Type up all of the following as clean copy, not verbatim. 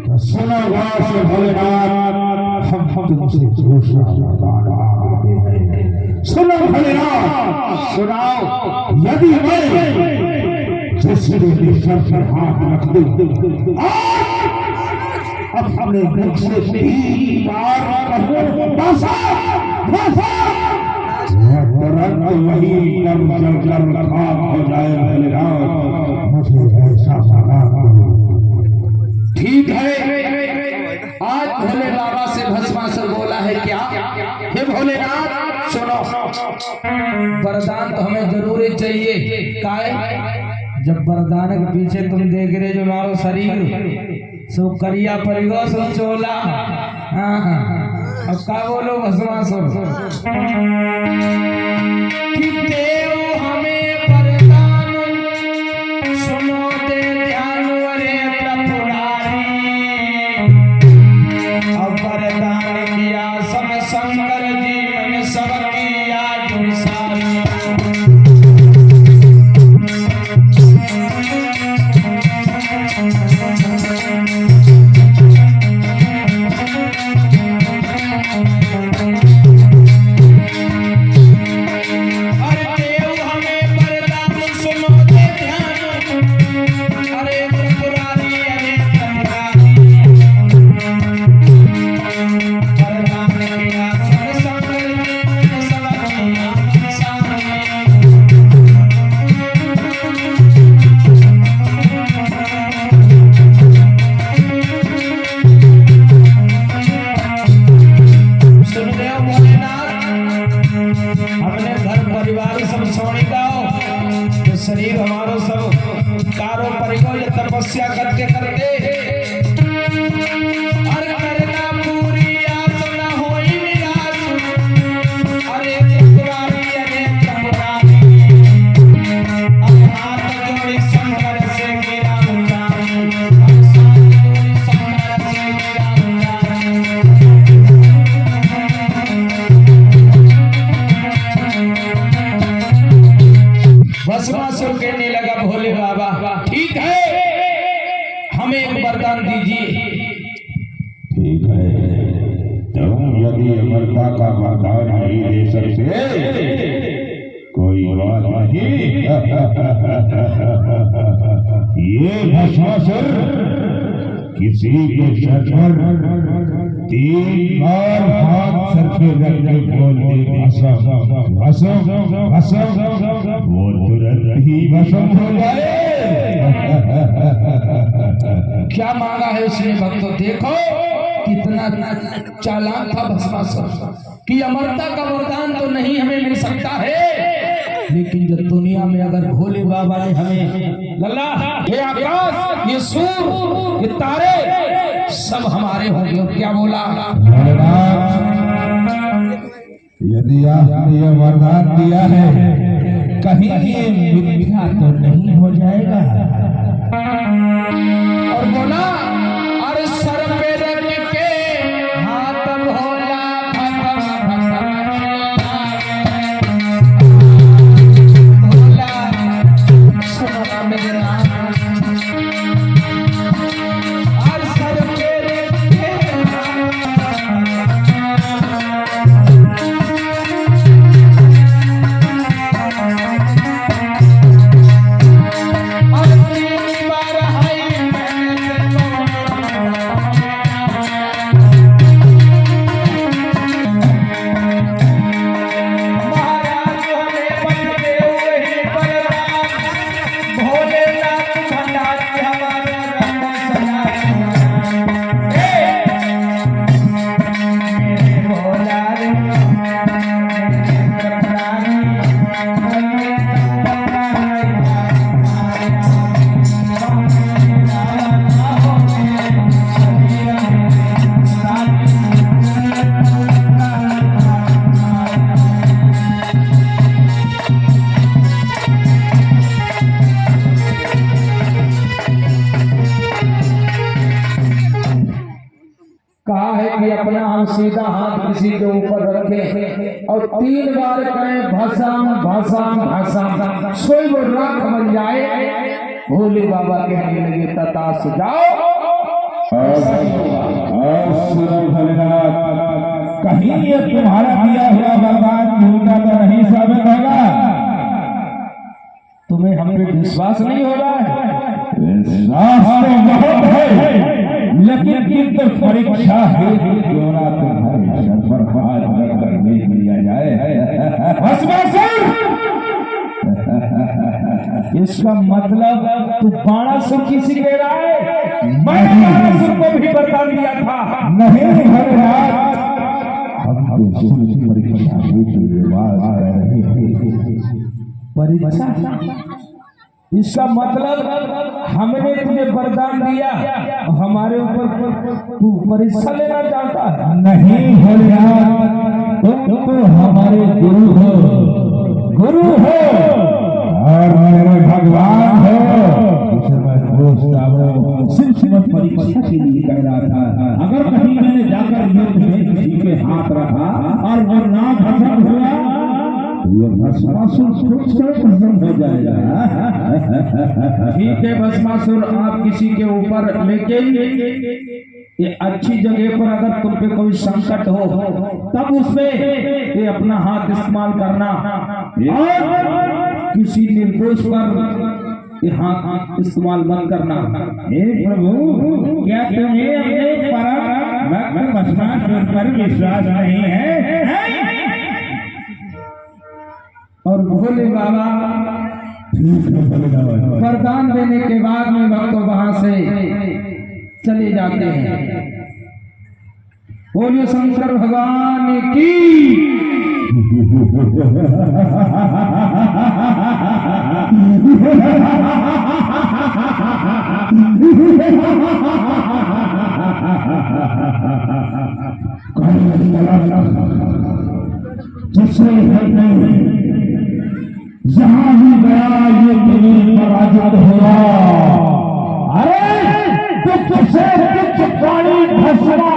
तो सुनो गौर से भोलेनाथ, हम तुमसे घोषणा लगाते हैं। सुनो भोलेनाथ, सुनाओ। यदि मैं जिसके सर पर हाथ रख दूं अब अपने मुख से 3 बार कहूं बसा बसा, तुरंत वही नर जल कर खाक हो जाए। भोलेनाथ, मुझे ऐसा बना दो। ठीक है, आज भोले बाबा से भस्मासुर बोला है क्या? हे भोलेनाथ सुनो, वरदान तो हमें जरूर चाहिए। काय जब वरदान के पीछे तुम देख रहे जो मारो शरीर सो करिया परिगो सो चोला। अब का बोलो भस्मासुर कि देव हमें वरदान सुनो दे ध्यान वरे त्रिपुरारी। अब वरदान किया सब शंकर जी मन सब किया जुसारी। शरीर हमारो सब कारो परिको ये तपस्या करके करके हर करना पूरी आस न होई निराश। अरे त्रिपुरारी अरे त्रिपुरारी, अब हाथ जोड़ी शंकर से गिरा उचारी। अब शंकर से गिरा भस्मासुर कहने लगा भोले बाबा ठीक है, हमें एक वरदान दीजिए। ठीक है, तुम यदि अमरता का वरदान नहीं दे सकते कोई बात नहीं। ये भस्मासुर किसी के सर पर 3 बार हाथ सर पे रख के बोल दे भस्म भस्म भस्म, वो तुरंत ही भस्म हो जाए। क्या मांगा है उसने भक्तों? देखो कितना चालाक था भस्मासुर कि अमरता का वरदान तो नहीं हमें मिल सकता है, लेकिन जब दुनिया में अगर भोले बाबा ने हमें लल्ला ये आकाश ये सूर्य ये तारे सब हमारे होंगे। और क्या बोला? यदि आपने ये वरदान दिया है कहीं ये मिथ्या तो नहीं हो जाएगा। और बोला अरे सर पे रख के हाथ भोला भोला सुना मेरा और सर पे रख के सीधा हाथ किसी के ऊपर रखे और 3 बार कहें भस्म भस्म भस्म, सोई वो राख बन जाए। भोले बाबा कहने लगे तथा सुझाओ सुनो भोलेनाथ, कहीं ये तुम्हारा दिया हुआ वरदान झूठा तो नहीं साबित होगा? तुम्हें हम पे विश्वास नहीं हो रहा है? विश्वास तो बहुत है, लेकिन किंतु परीक्षा है क्यों ना तुम्हारे सर पर हाथ रखकर देख लिया जाए। भस्मासुर, इसका मतलब तू बाणासुर किसी कह रहा है? मैंने बाणासुर को भी बता दिया था। नहीं भोलेनाथ, हम तो सिर्फ परीक्षा की बात कर रहे हैं। परीक्षा? इसका मतलब हमने तुझे वरदान दिया, हमारे ऊपर तू परीक्षा लेना चाहता है? नहीं भोलेनाथ, तुम तो हमारे गुरु हो और मेरे भगवान हो। इसे मैं पूछता हूँ, सिर्फ परीक्षा के लिए कह रहा था। अगर कहीं मैंने जाकर युद्ध में किसी के हाथ रखा और वो ना भस्म हुआ, ये भस्मासुर भस्म हो जाएगा। ठीक है भस्मासुर, आप किसी के ऊपर, लेकिन ये अच्छी जगह पर अगर तुम पे कोई संकट हो तब उसमें ये अपना हाथ इस्तेमाल करना, और किसी निर्दोष पर ये हाथ इस्तेमाल मत करना। हे प्रभु, क्या तुम्हें अपने भस्मासुर पर विश्वास नहीं है? और भोले बाबा वरदान देने के बाद में भक्त वहां से चले जाते हैं। बोलिए शंकर भगवान की। जहां भी गया ये दिल पराजित हुआ। अरे तुझ से तुझ पानी भस्मा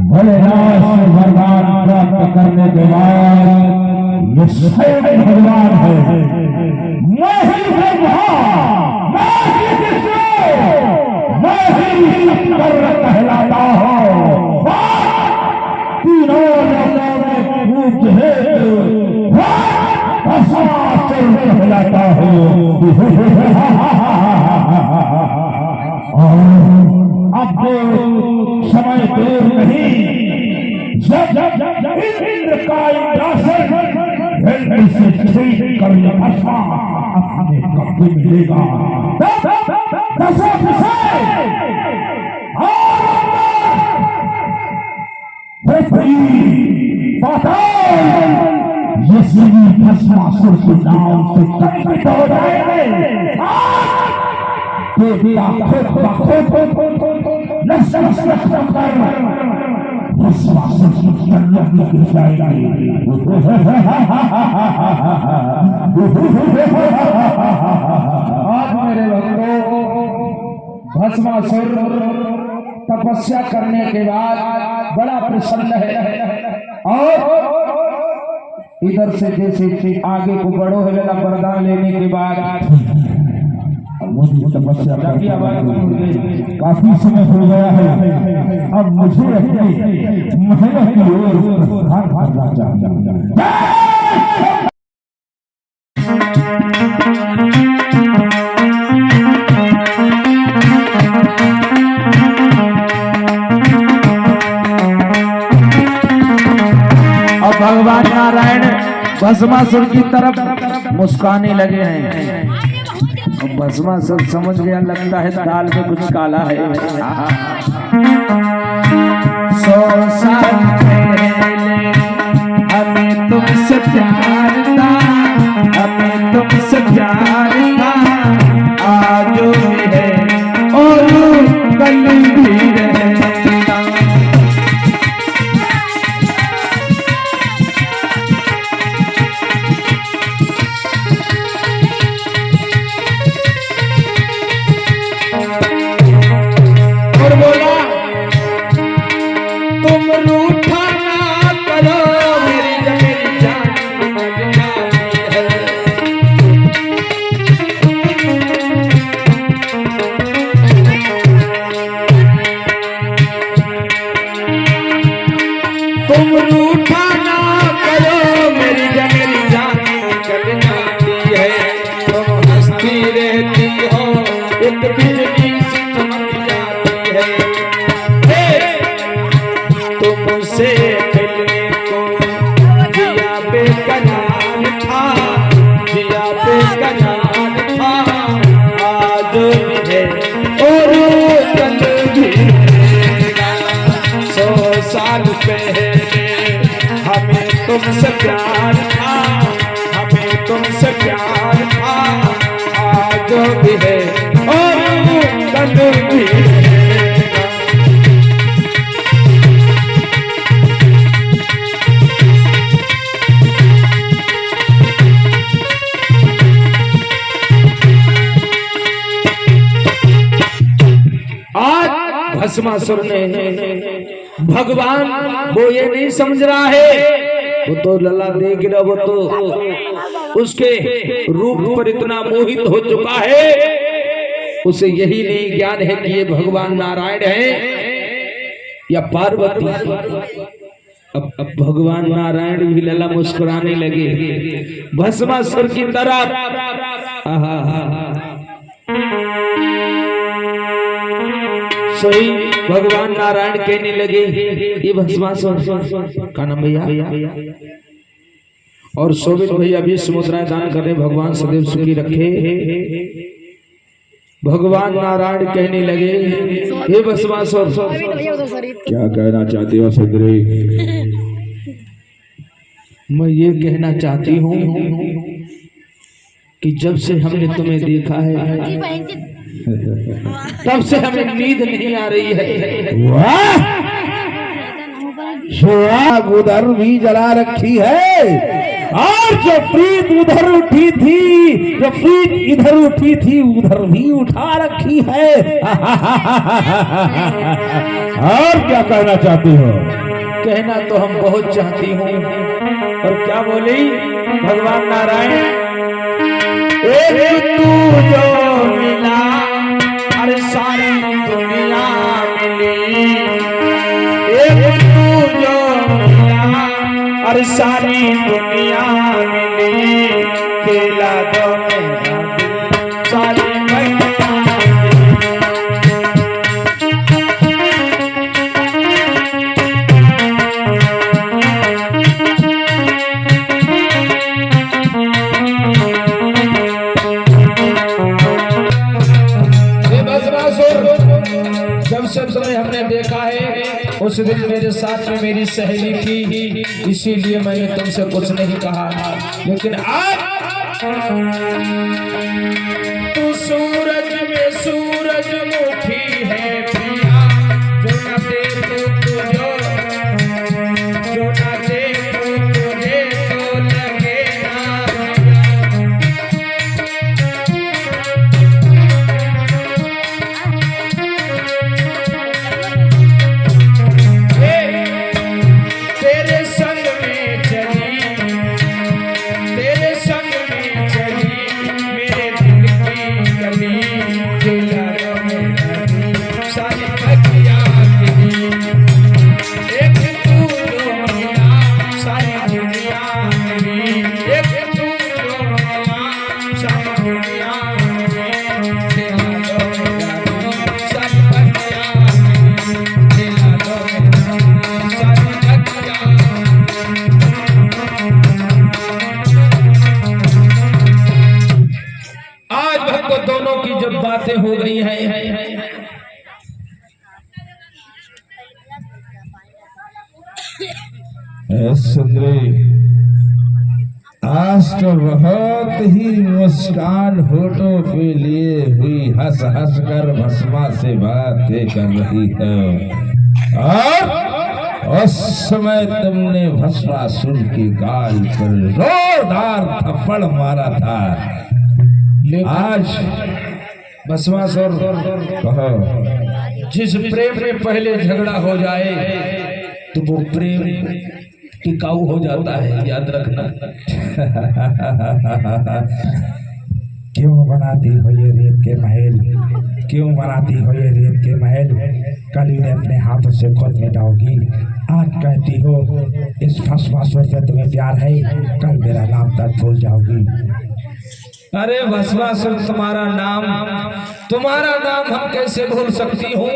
भोलेनाथ से वरदान प्राप्त करने के बाद ये स्वयं भगवान है। मैं ही भगवान, मैं ही विष्णु, मैं ही शंकर कहलाता हूँ। तीनों लोगों में पूज है भस्मासुर कहलाता हूँ। अब समय दूर नहीं, जब इंद्र का इंद्रासन हिंद से छीन कर यह भस्मा अपने कब्जे में लेगा। दसों दिशाएं ये सभी भस्मासुर के नाम से कंपित हो जाएंगे। भस्मासुर की जन्नत निकल जाएगी। आज मेरे भक्तों, भस्मासुर तपस्या करने के बाद बड़ा प्रसन्न है, और इधर से जैसे आगे को बढ़ो है लगा वरदान लेने के बाद मुझे तपस्या काफी समय हो गया है। अब मुझे अपनी मेहनत की ओर प्रस्थान करना चाहिए। भगवान नारायण भस्मासुर की तरफ मुस्काने लगे हैं। भस्मासुर समझ गया, लगता है दाल में कुछ काला है। 100 साल पहले हमें तुमसे प्यार था, हमें तुमसे प्यार था, आज भी है और कल भी रहेगा। और बोला से मिलने को जिया बेकरार था, जिया बेकरार था, आज मुझे और कल भी रहेगा। 100 साल पहले हमें तुमसे प्यार था, हमें तुमसे प्यार था, आज भी है और कल भी रहेगा। भस्मासुर ने भगवान वो ये नहीं समझ रहा है, वो तो लला देख रहा, वो तो उसके रूप पर इतना मोहित हो चुका है, उसे यही नहीं ज्ञान है कि ये भगवान नारायण है या पार्वती। अब भगवान नारायण भी लला मुस्कुराने लगे भस्मासुर की तरफ। सही भगवान नारायण कहने लगे, ये भस्मासुर का नाम भैया और शोभित भैया भी मुद्राएं दान कर रहे, भगवान सदैव सुखी रखे। भगवान नारायण कहने लगे, हे भस्मासुर क्या कहना चाहती हो सुंदरी? मैं ये कहना चाहती हूँ कि जब से हमने तुम्हें देखा है तब से हमें नींद नहीं आ रही है। वाह, सुहाग उधर भी जला रखी है और जो प्रीत उधर उठी थी, जो प्रीत इधर उठी थी उधर भी उठा रखी है। और क्या कहना चाहती हो? कहना तो हम बहुत चाहती हूँ, और क्या बोली भगवान नारायण, एक तू जो मिला अरे सारी दुनिया मिली, एक तू जो मिला अरे सारी दुनिया मिली, खेला दो मेरा दिल सारी समय हमने देखा है, उस दिन मेरे साथ में मेरी सहेली थी, इसीलिए मैंने तुमसे कुछ नहीं कहा, लेकिन आज तू सूरज में सूरजमुखी है प्रिया, जो न देखो तुझे, जो न देखो तुझे तो लगे ना। दोनों की जब बातें हो गई हैं, सुंदरी आज तो बहुत ही मुस्कान होठों पे लिए हुई हंस हंस कर भस्मा से बातें कर रही है, और उस समय तुमने भस्मासुर के गाल पर जोरदार थप्पड़ मारा था। आज भस्मासुर जिस प्रेम में पहले झगड़ा हो जाए तो वो प्रेम टिकाऊ हो जाता है, याद रखना। क्यों बनाती हो ये रेत के महल, क्यों बनाती हो ये रेत के महल, कल इन्हें अपने हाथों से खुद मिटाओगी। आज कहती हो इस भस्मासुर से तुम्हें प्यार है, कल मेरा नाम तक भूल जाओगी। अरे भस्मासुर तुम्हारा नाम हम कैसे भूल सकती हूँ?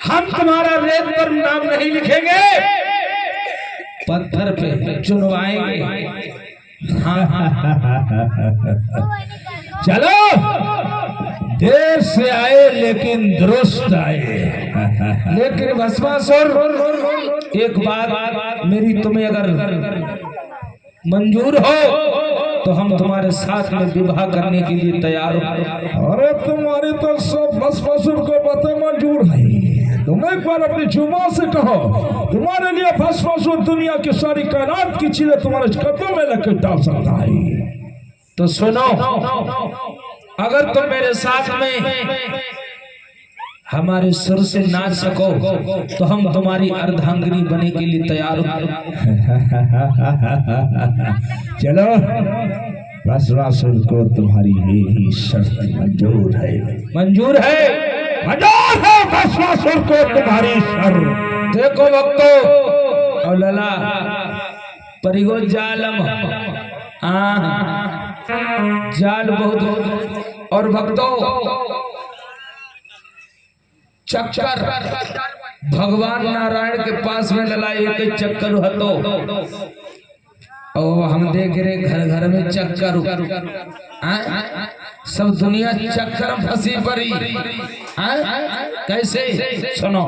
हम तुम्हारा रेत पर नाम नहीं लिखेंगे, पत्थर पे चुनवाएंगे। चलो, देर से आए लेकिन दुरुस्त आए। लेकिन भस्मासुर, एक बात मेरी तुम्हें अगर मंजूर हो तो हम तुम्हारे साथ में विवाह करने के लिए तैयार हो। अरे तुम्हारी तो सब भस्मासुर को बातें मंजूर है। तुम एक बार अपनी जुबान से कहो, तुम्हारे लिए भस्मासुर दुनिया की सारी कायनात की चीजें तुम्हारे कदमों में लेकर डाल सकता है। तो सुनो, अगर तुम मेरे साथ में हमारे सुर से नाच सको तो हम तुम्हारी अर्धांगिनी बनने के लिए तैयार हो। चलो, भस्मासुर को तुम्हारी यही शर्त मंजूर है। मंजूर है, मंजूर है भस्मासुर को तुम्हारी शर्त। देखो भक्तो और लला परिगो जालम, जाल बहुत। और भक्तों, चक्कर भगवान नारायण के पास में लला एक चक्कर हतो। ओ हम देख रहे घर घर में चक्कर, सब दुनिया चक्कर फंसी पड़ी। कैसे? सुनो।